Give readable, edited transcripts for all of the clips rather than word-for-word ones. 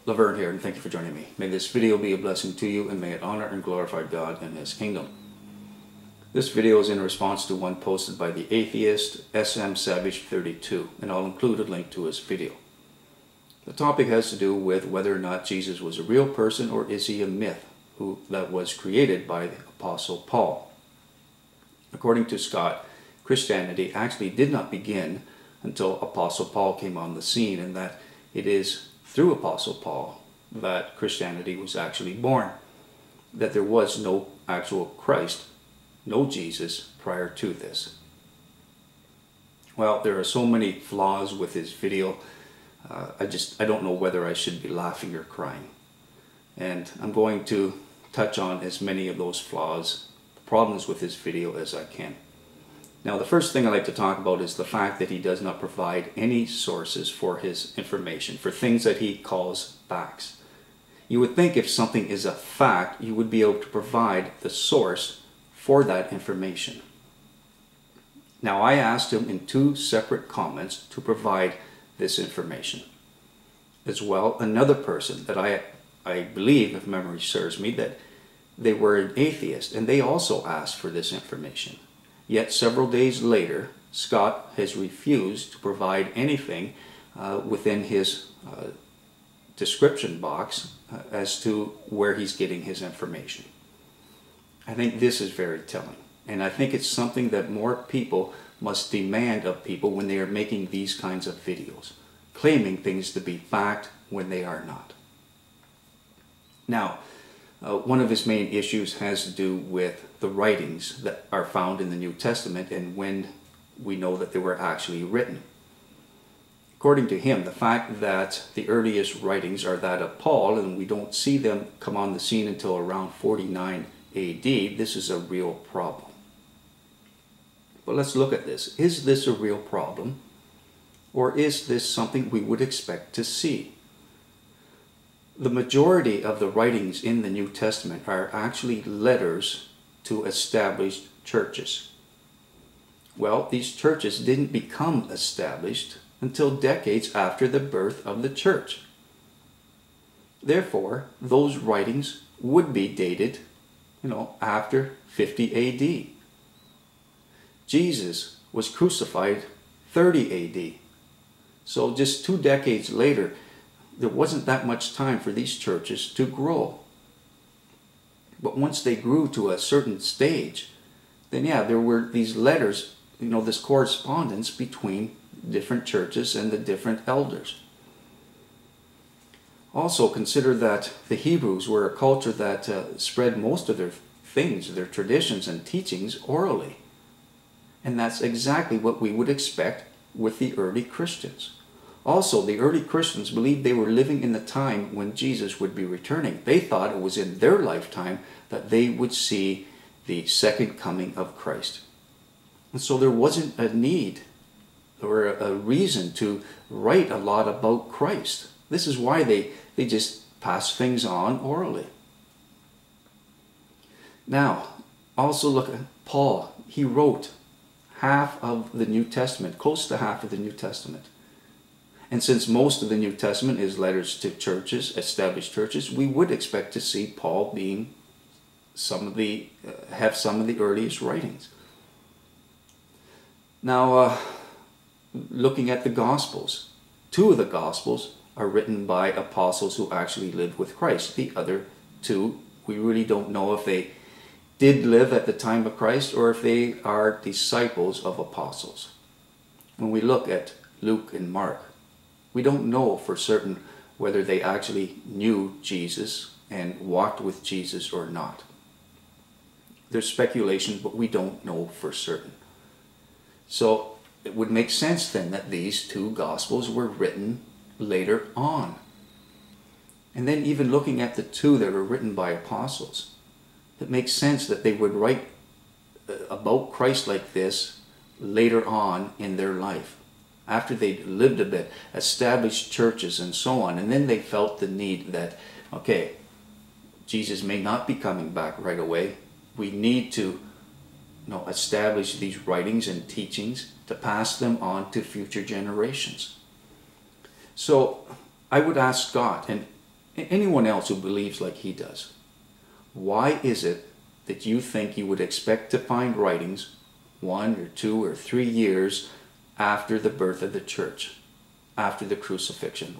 Laverne here, and thank you for joining me. May this video be a blessing to you, and may it honor and glorify God and His kingdom. This video is in response to one posted by the atheist SM Savage 32, and I'll include a link to his video. The topic has to do with whether or not Jesus was a real person, or is he a myth that was created by the Apostle Paul. According to Scott, Christianity actually did not begin until Apostle Paul came on the scene, and that it is through Apostle Paul that Christianity was actually born, that there was no actual Christ, no Jesus prior to this. Well, there are so many flaws with his video. I don't know whether I should be laughing or crying. And I'm going to touch on as many of those flaws, problems with his video as I can. Now, the first thing I'd like to talk about is the fact that he does not provide any sources for his information, for things that he calls facts. You would think if something is a fact, you would be able to provide the source for that information. Now, I asked him in 2 separate comments to provide this information. As well, another person that I believe, if memory serves me, that they were an atheist, and they also asked for this information. Yet several days later, Scott has refused to provide anything within his description box as to where he's getting his information. I think this is very telling, and I think it's something that more people must demand of people when they are making these kinds of videos, claiming things to be fact when they are not. Now, one of his main issues has to do with the writings that are found in the New Testament and when we know that they were actually written. According to him, the fact that the earliest writings are that of Paul and we don't see them come on the scene until around 49 AD, this is a real problem. But let's look at this. Is this a real problem, or is this something we would expect to see? The majority of the writings in the New Testament are actually letters to established churches. Well, these churches didn't become established until decades after the birth of the church. Therefore, those writings would be dated, after 50 AD. Jesus was crucified 30 AD. So just 2 decades later, there wasn't that much time for these churches to grow. But once they grew to a certain stage, then there were these letters, this correspondence between different churches and the different elders. Also consider that the Hebrews were a culture that spread most of their things, their traditions and teachings orally. And that's exactly what we would expect with the early Christians. Also, the early Christians believed they were living in the time when Jesus would be returning. They thought it was in their lifetime that they would see the second coming of Christ. And so there wasn't a need or a reason to write a lot about Christ. This is why they just pass things on orally. Now, also look at Paul. He wrote half of the New Testament, close to half of the New Testament. And since most of the New Testament is letters to churches, established churches, we would expect to see Paul being have some of the earliest writings. Now, looking at the Gospels, 2 of the Gospels are written by apostles who actually lived with Christ. The other 2, we really don't know if they did live at the time of Christ or if they are disciples of apostles. When we look at Luke and Mark, we don't know for certain whether they actually knew Jesus and walked with Jesus or not. There's speculation, but we don't know for certain. So it would make sense then that these 2 Gospels were written later on. And then even looking at the 2 that were written by apostles, it makes sense that they would write about Christ like this later on in their life, after they lived a bit, established churches and so on, and then they felt the need that, okay, Jesus may not be coming back right away. We need to establish these writings and teachings to pass them on to future generations. So I would ask God, and anyone else who believes like he does, why is it that you think you would expect to find writings 1 or 2 or 3 years after the birth of the church, after the crucifixion?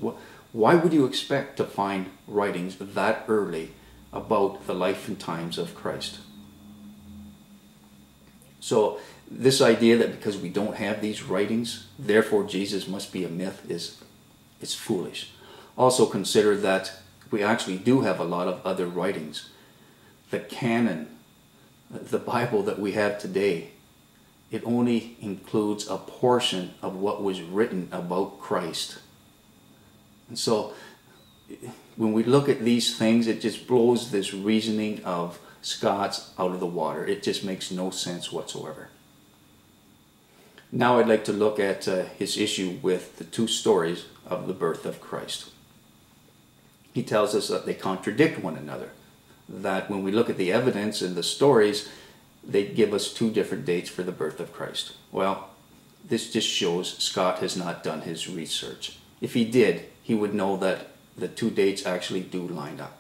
Why would you expect to find writings that early about the life and times of Christ? So this idea that because we don't have these writings, therefore Jesus must be a myth is foolish. Also consider that we actually do have a lot of other writings. The canon, the Bible that we have today, it only includes a portion of what was written about Christ. And so when we look at these things, it just blows this reasoning of Scott's out of the water. It just makes no sense whatsoever. Now I'd like to look at his issue with the 2 stories of the birth of Christ. He tells us that they contradict one another, that when we look at the evidence in the stories, they give us 2 different dates for the birth of Christ. Well, this just shows Scott has not done his research. If he did, he would know that the 2 dates actually do line up.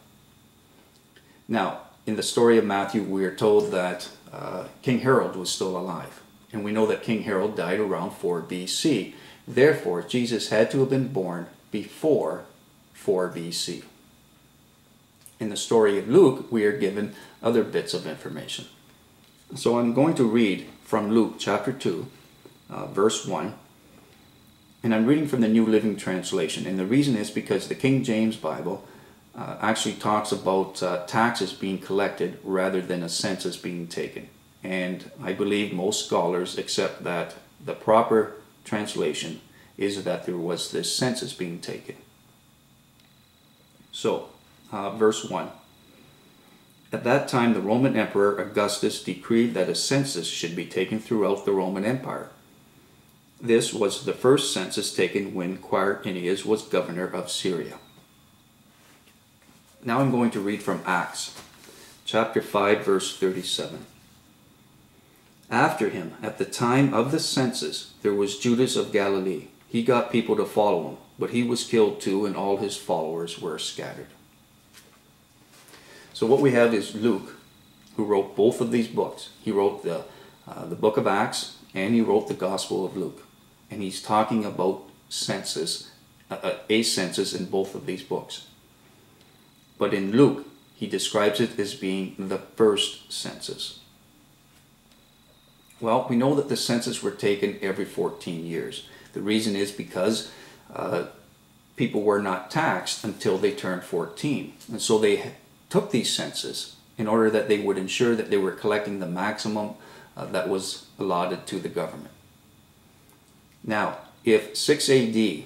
Now, in the story of Matthew, we are told that King Herod was still alive. And we know that King Herod died around 4 BC. Therefore, Jesus had to have been born before 4 BC. In the story of Luke, we are given other bits of information. So I'm going to read from Luke chapter 2, verse 1. And I'm reading from the New Living Translation. And the reason is because the King James Bible actually talks about taxes being collected rather than a census being taken. And I believe most scholars accept that the proper translation is that there was this census being taken. So, verse 1. At that time, the Roman Emperor Augustus decreed that a census should be taken throughout the Roman Empire. This was the first census taken when Quirinius was governor of Syria. Now I'm going to read from Acts, chapter 5, verse 37. After him, at the time of the census, there was Judas of Galilee. He got people to follow him, but he was killed too, and all his followers were scattered. So what we have is Luke, who wrote both of these books. He wrote the book of Acts, and he wrote the Gospel of Luke. And he's talking about census, a census in both of these books. But in Luke, he describes it as being the first census. Well, we know that the census were taken every 14 years. The reason is because people were not taxed until they turned 14. And so they took these census in order that they would ensure that they were collecting the maximum that was allotted to the government. Now, if 6 AD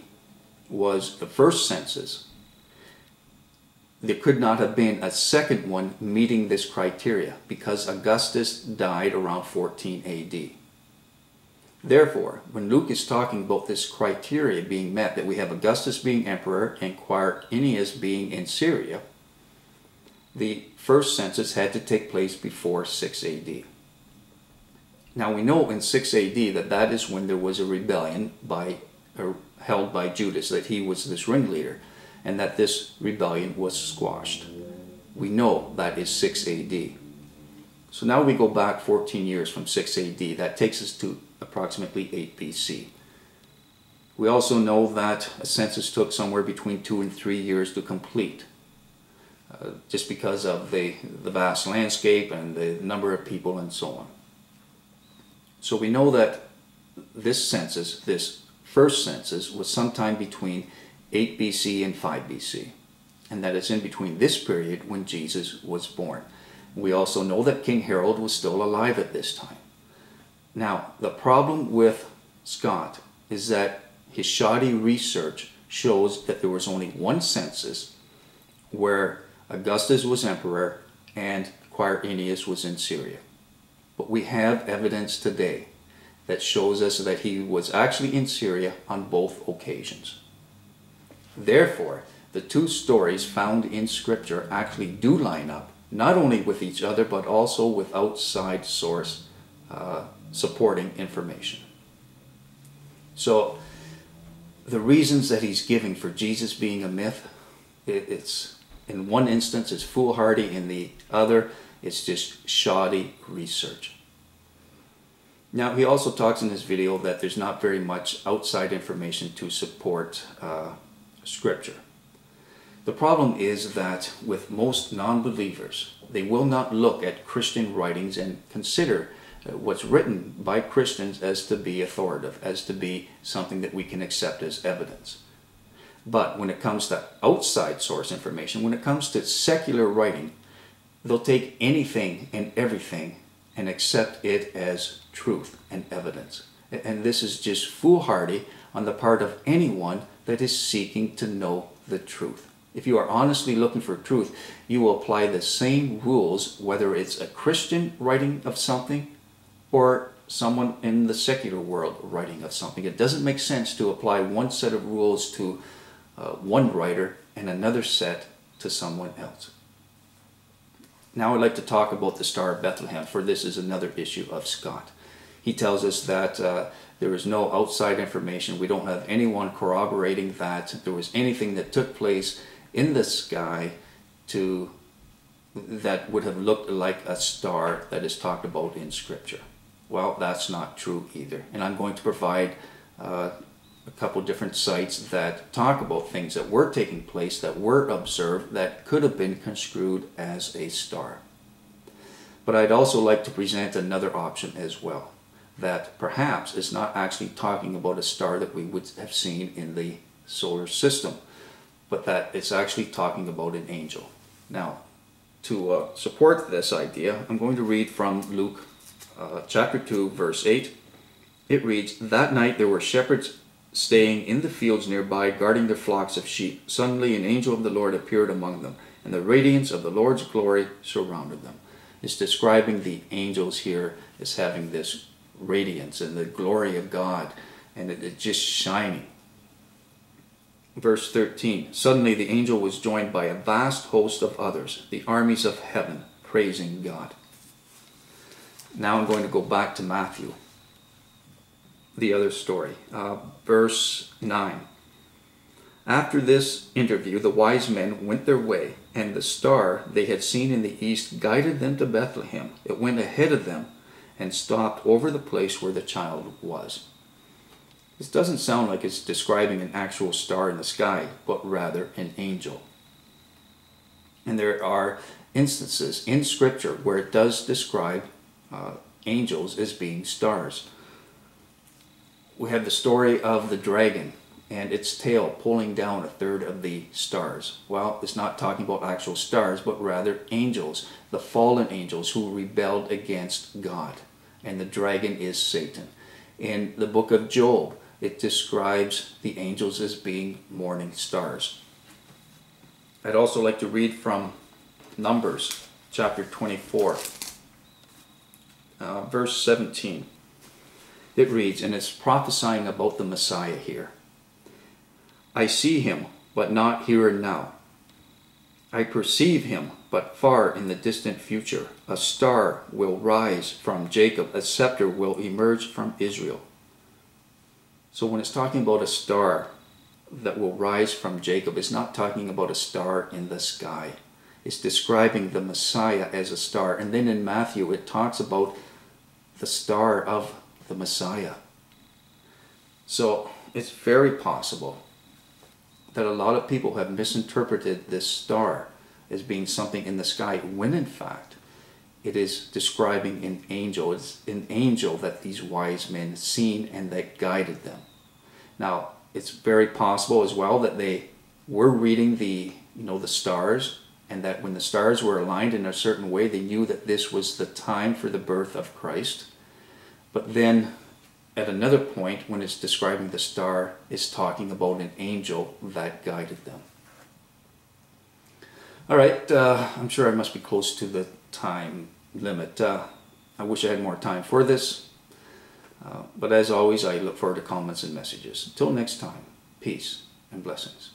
was the first census, there could not have been a second one meeting this criteria because Augustus died around 14 AD. Therefore, when Luke is talking about this criteria being met, that we have Augustus being emperor and Quirinius being in Syria, the first census had to take place before 6 AD. Now we know in 6 AD that is when there was a rebellion held by Judas, that he was this ringleader, and that this rebellion was squashed. We know that is 6 AD. So now we go back 14 years from 6 AD. That takes us to approximately 8 BC. We also know that a census took somewhere between 2 and 3 years to complete, just because of the vast landscape and the number of people and so on. So we know that this census, this first census, was sometime between 8 BC and 5 BC. And that is in between this period when Jesus was born. We also know that King Herod was still alive at this time. Now, the problem with Scott is that his shoddy research shows that there was only one census where Augustus was emperor and Quirinius was in Syria. But we have evidence today that shows us that he was actually in Syria on both occasions. Therefore, the 2 stories found in Scripture actually do line up, not only with each other, but also with outside source supporting information. So, the reasons that he's giving for Jesus being a myth, it's In one instance, it's foolhardy. In the other, it's just shoddy research. Now, he also talks in this video that there's not very much outside information to support Scripture. The problem is that with most non-believers, they will not look at Christian writings and consider what's written by Christians as to be authoritative, as to be something that we can accept as evidence. But when it comes to outside source information, when it comes to secular writing, they'll take anything and everything and accept it as truth and evidence. And this is just foolhardy on the part of anyone that is seeking to know the truth. If you are honestly looking for truth, you will apply the same rules, whether it's a Christian writing of something or someone in the secular world writing of something. It doesn't make sense to apply one set of rules to one writer and another set to someone else. Now I'd like to talk about the Star of Bethlehem, for this is another issue of Scott. He tells us that there is no outside information. We don't have anyone corroborating that there was anything that took place in the sky that would have looked like a star that is talked about in Scripture. Well, that's not true either. And I'm going to provide a couple different sites that talk about things that were taking place, that were observed, that could have been construed as a star. But I'd also like to present another option as well, that perhaps is not actually talking about a star that we would have seen in the solar system, but that it's actually talking about an angel. Now, to support this idea, I'm going to read from Luke chapter 2, verse 8. It reads, "That night there were shepherds staying in the fields nearby, guarding their flocks of sheep. Suddenly an angel of the Lord appeared among them, and the radiance of the Lord's glory surrounded them." It's describing the angels here as having this radiance and the glory of God, and it's just shining. Verse 13, "Suddenly the angel was joined by a vast host of others, the armies of heaven, praising God." Now I'm going to go back to Matthew, the other story. Verse 9. "After this interview, the wise men went their way, and the star they had seen in the east guided them to Bethlehem. It went ahead of them and stopped over the place where the child was." This doesn't sound like it's describing an actual star in the sky, but rather an angel. And there are instances in Scripture where it does describe angels as being stars. We have the story of the dragon and its tail pulling down a third of the stars. Well, it's not talking about actual stars, but rather angels, the fallen angels who rebelled against God. And the dragon is Satan. In the book of Job, it describes the angels as being morning stars. I'd also like to read from Numbers chapter 24, verse 17. It reads, and it's prophesying about the Messiah here. "I see him, but not here and now. I perceive him, but far in the distant future. A star will rise from Jacob, a scepter will emerge from Israel." So when it's talking about a star that will rise from Jacob, it's not talking about a star in the sky. It's describing the Messiah as a star. And then in Matthew, it talks about the star of the Messiah. So it's very possible that a lot of people have misinterpreted this star as being something in the sky, when in fact it is describing an angel. It's an angel that these wise men seen and that guided them. Now, it's very possible as well that they were reading the stars, and that when the stars were aligned in a certain way, they knew that this was the time for the birth of Christ. But then at another point, when it's describing the star, it's talking about an angel that guided them. All right, I'm sure I must be close to the time limit. I wish I had more time for this. But as always, I look forward to comments and messages. Until next time, peace and blessings.